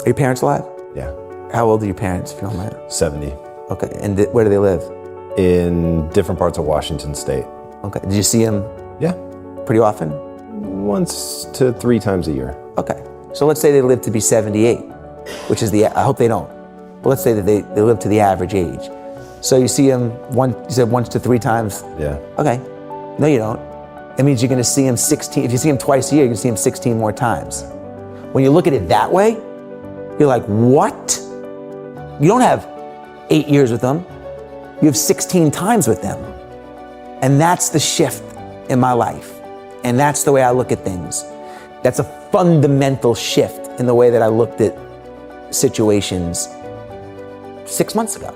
Are your parents alive? Yeah. How old are your parents, if you don't mind? 70. Okay, and where do they live? In different parts of Washington State. Okay, did you see them Yeah. pretty often? Once to 3 times a year. Okay, so let's say they live to be 78, which is I hope they don't, but let's say that they live to the average age. So you see them you said once to 3 times? Yeah. Okay, no you don't. It means you're gonna see them 16, if you see them twice a year, you're gonna see them 16 more times. When you look at it that way, you're like, what? You don't have 8 years with them, you have 16 times with them. And that's the shift in my life. And that's the way I look at things. That's a fundamental shift in the way that I looked at situations 6 months ago.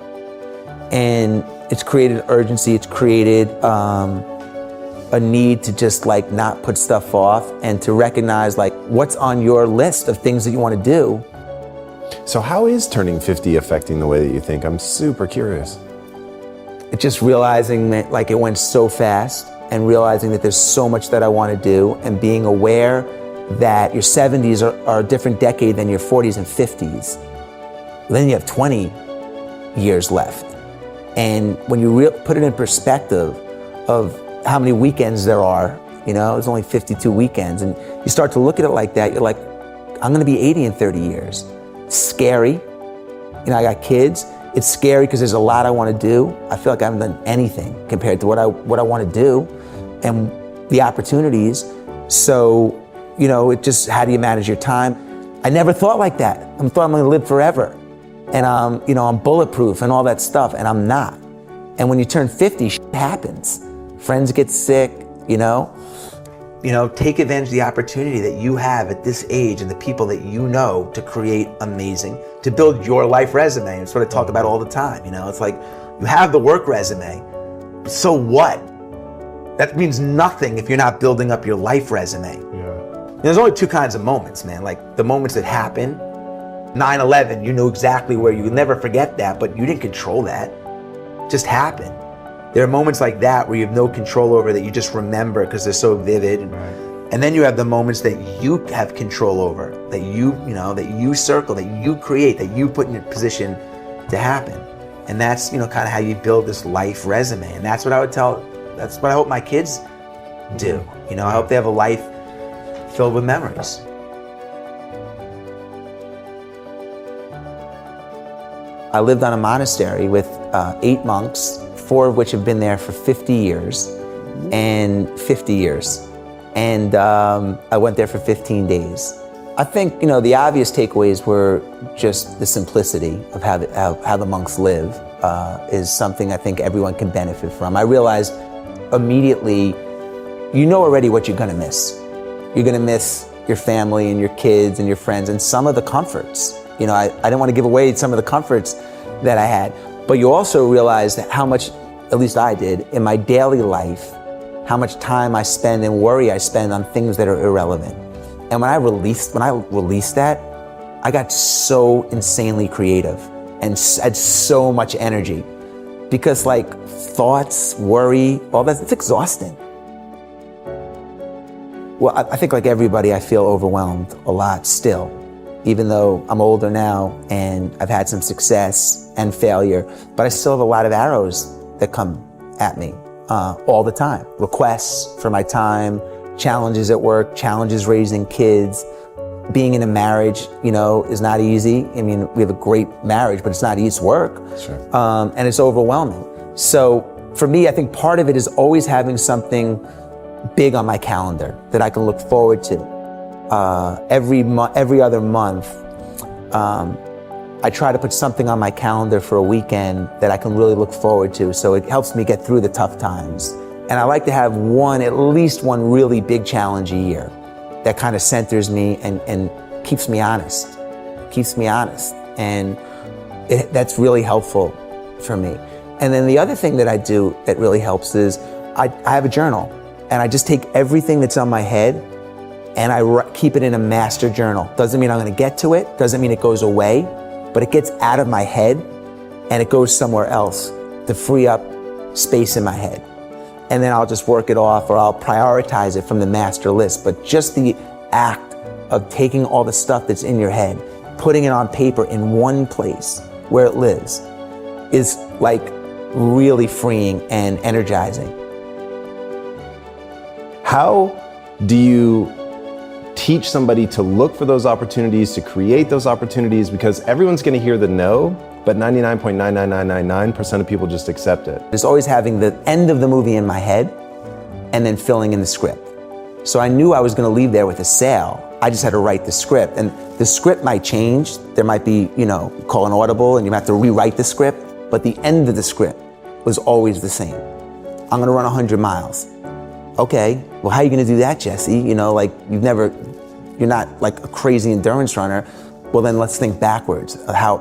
And it's created urgency, it's created a need to just like not put stuff off and to recognize like what's on your list of things that you want to do. So how is turning 50 affecting the way that you think? I'm super curious. It's just realizing that like it went so fast and realizing that there's so much that I want to do and being aware that your 70s are a different decade than your 40s and 50s. Then you have 20 years left. And when you put it in perspective of how many weekends there are, you know, there's only 52 weekends, and you start to look at it like that, you're like, I'm gonna be 80 in 30 years. It's scary. You know, I got kids. It's scary because there's a lot I want to do. I feel like I haven't done anything compared to what I want to do and the opportunities. So, you know, it just, how do you manage your time? I never thought like that. I thought I'm going to live forever. And you know, I'm bulletproof and all that stuff, and I'm not. And when you turn 50, shit happens. Friends get sick, you know. You know, take advantage of the opportunity that you have at this age and the people that you know to create amazing, to build your life resume. It's what I talk about all the time, you know. It's like, you have the work resume, so what? That means nothing if you're not building up your life resume. Yeah. There's only 2 kinds of moments, man. Like the moments that happen, 9/11, you know exactly where, you will never forget that, but you didn't control that. It just happened. There are moments like that where you have no control over, that you just remember because they're so vivid. Right. And then you have the moments that you have control over, that you know, that you circle, that you create, that you put in a position to happen. And that's, you know, kind of how you build this life resume. And that's what I would that's what I hope my kids do. You know, I hope they have a life filled with memories. I lived on a monastery with 8 monks, 4 of which have been there for 50 years, and 50 years. And I went there for 15 days. I think, you know, the obvious takeaways were just the simplicity of how the monks live is something I think everyone can benefit from. I realized immediately, you know already what you're gonna miss. You're gonna miss your family and your kids and your friends and some of the comforts. You know, I didn't want to give away some of the comforts that I had, but you also realize that how much, at least I did, in my daily life, how much time I spend and worry I spend on things that are irrelevant. And when I released that, I got so insanely creative and had so much energy, because like thoughts, worry, all that, it's exhausting. Well, I think like everybody, I feel overwhelmed a lot still, even though I'm older now and I've had some success and failure, but I still have a lot of arrows that come at me all the time. Requests for my time, challenges at work, challenges raising kids. Being in a marriage, you know, is not easy. I mean, we have a great marriage, but it's not easy, it's work. Sure. And it's overwhelming. So for me, I think part of it is always having something big on my calendar that I can look forward to. Every other month, I try to put something on my calendar for a weekend that I can really look forward to, so it helps me get through the tough times. And I like to have at least one really big challenge a year that kind of centers me and keeps me honest. And that's really helpful for me. And then the other thing that I do that really helps is I have a journal, and I just take everything that's on my head and I keep it in a master journal. Doesn't mean I'm gonna get to it, doesn't mean it goes away, but it gets out of my head and it goes somewhere else to free up space in my head. And then I'll just work it off, or I'll prioritize it from the master list. But just the act of taking all the stuff that's in your head putting it on paper in one place where it lives is like really freeing and energizing. How do you teach somebody to look for those opportunities, to create those opportunities? Because everyone's going to hear the no, but 99.99999% of people just accept it. Just always having the end of the movie in my head and then filling in the script. So I knew I was going to leave there with a sale. I just had to write the script, and the script might change. There might be, call an audible and you have to rewrite the script, but the end of the script was always the same. I'm going to run 100 miles. Okay, well, how are you going to do that, Jesse? You're not like a crazy endurance runner. Well, then let's think backwards of how,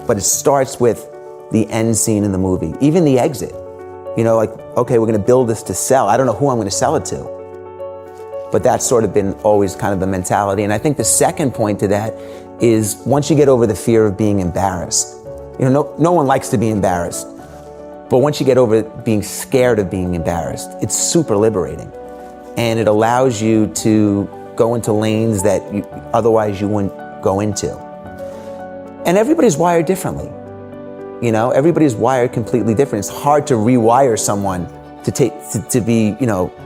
but it starts with the end scene in the movie, even the exit. Okay, we're going to build this to sell. I don't know who I'm going to sell it to. But that's sort of been always kind of the mentality. And I think the second point to that is once you get over the fear of being embarrassed, no one likes to be embarrassed. But once you get over being scared of being embarrassed, it's super liberating. And it allows you to go into lanes that otherwise you wouldn't go into. And everybody's wired differently. Everybody's wired completely different. It's hard to rewire someone to be,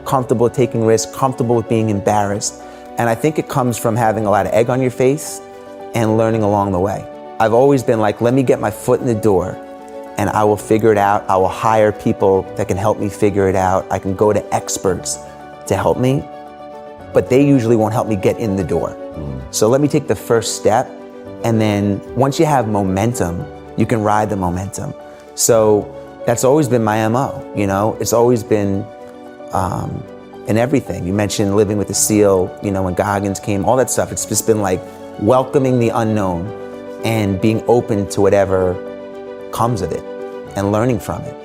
comfortable taking risks, comfortable with being embarrassed. And I think it comes from having a lot of egg on your face and learning along the way. I've always been like, let me get my foot in the door and I will figure it out. I will hire people that can help me figure it out. I can go to experts to help me, but they usually won't help me get in the door. So let me take the first step. And then once you have momentum, you can ride the momentum. So that's always been my MO, It's always been in everything. You mentioned living with the SEAL, when Goggins came, all that stuff. It's just been like welcoming the unknown and being open to whatever comes of it and learning from it.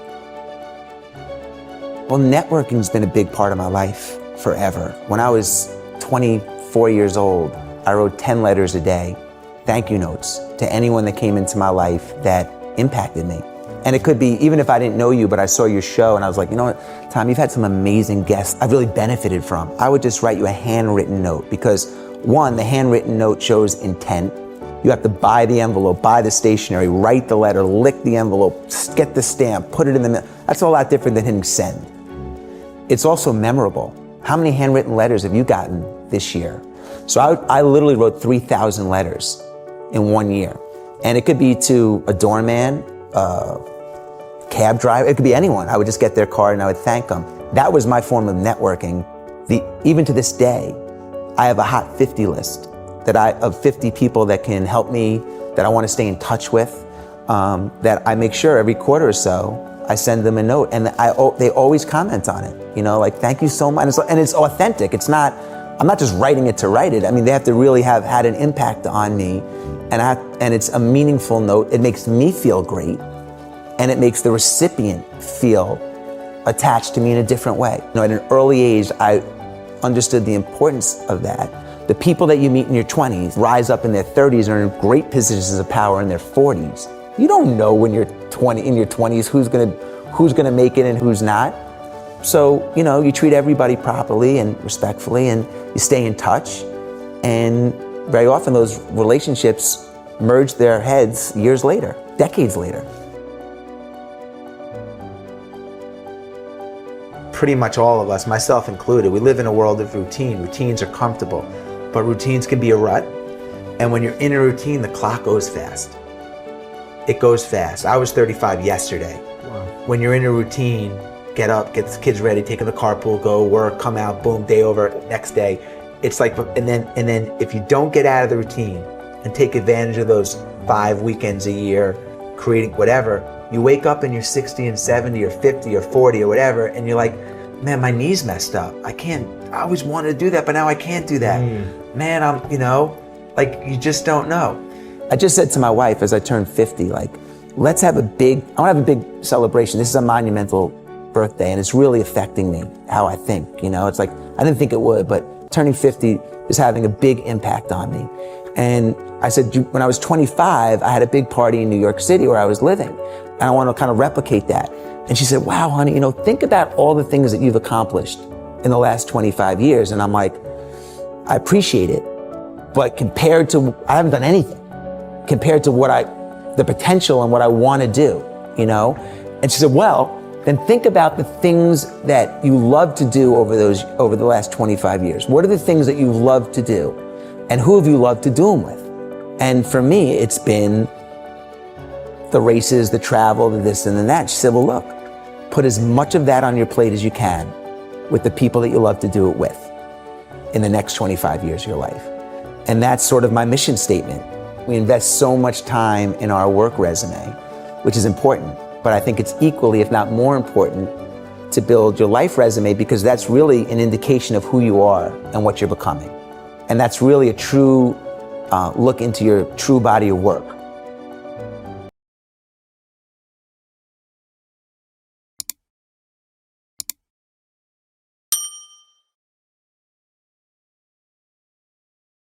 Well, networking's been a big part of my life forever. When I was 24 years old, I wrote 10 letters a day, thank you notes to anyone that came into my life that impacted me. And it could be, even if I didn't know you, but I saw your show and I was like, you know what, Tom, you've had some amazing guests I've really benefited from. I would just write you a handwritten note because one, the handwritten note shows intent. You have to buy the envelope, buy the stationery, write the letter, lick the envelope, get the stamp, put it in the mail. That's a lot different than hitting send. It's also memorable. How many handwritten letters have you gotten this year? So I literally wrote 3,000 letters in 1 year. And it could be to a doorman, cab driver, it could be anyone. I would just get their card and I would thank them. That was my form of networking. Even to this day, I have a hot 50 list of 50 people that can help me, that I want to stay in touch with, that I make sure every quarter or so, I send them a note and they always comment on it. Like, thank you so much. And it's authentic. I'm not just writing it to write it. I mean, they have to really have had an impact on me, and it's a meaningful note. It makes me feel great, and it makes the recipient feel attached to me in a different way. At an early age, I understood the importance of that. The people that you meet in your 20s rise up in their 30s and are in great positions of power in their 40s. You don't know when you're in your 20s who's gonna make it and who's not. So, you treat everybody properly and respectfully, and you stay in touch. And very often those relationships merge their heads years later, decades later. Pretty much all of us, myself included, we live in a world of routine. Routines are comfortable, but routines can be a rut. And when you're in a routine, the clock goes fast. It goes fast. I was 35 yesterday. Wow. When you're in a routine, get up, get the kids ready, take them to carpool, go work, come out, boom, day over, next day. It's like, and then if you don't get out of the routine and take advantage of those 5 weekends a year, creating whatever, you wake up and you're 60 and 70 or 50 or 40 or whatever, and you're like, man, my knee's messed up. I always wanted to do that, but now I can't do that. Man, like you just don't know. I just said to my wife as I turned 50, like, I want to have a big celebration. This is a monumental birthday, and it's really affecting me, how I think. It's like, I didn't think it would, but turning 50 is having a big impact on me. And I said, when I was 25, I had a big party in New York City where I was living, and I want to kind of replicate that. And she said, wow, honey, think about all the things that you've accomplished in the last 25 years. And I'm like, I appreciate it, but compared to, I haven't done anything. compared to the potential and what I want to do, you know? And she said, well, then think about the things that you love to do over the last 25 years. What are the things that you love to do? And who have you loved to do them with? And for me, it's been the races, the travel, the this and the that. She said, well, look, put as much of that on your plate as you can with the people that you love to do it with in the next 25 years of your life. And that's sort of my mission statement. We invest so much time in our work resume, which is important, but I think it's equally, if not more important, to build your life resume, because that's really an indication of who you are and what you're becoming. And that's really a true look into your true body of work.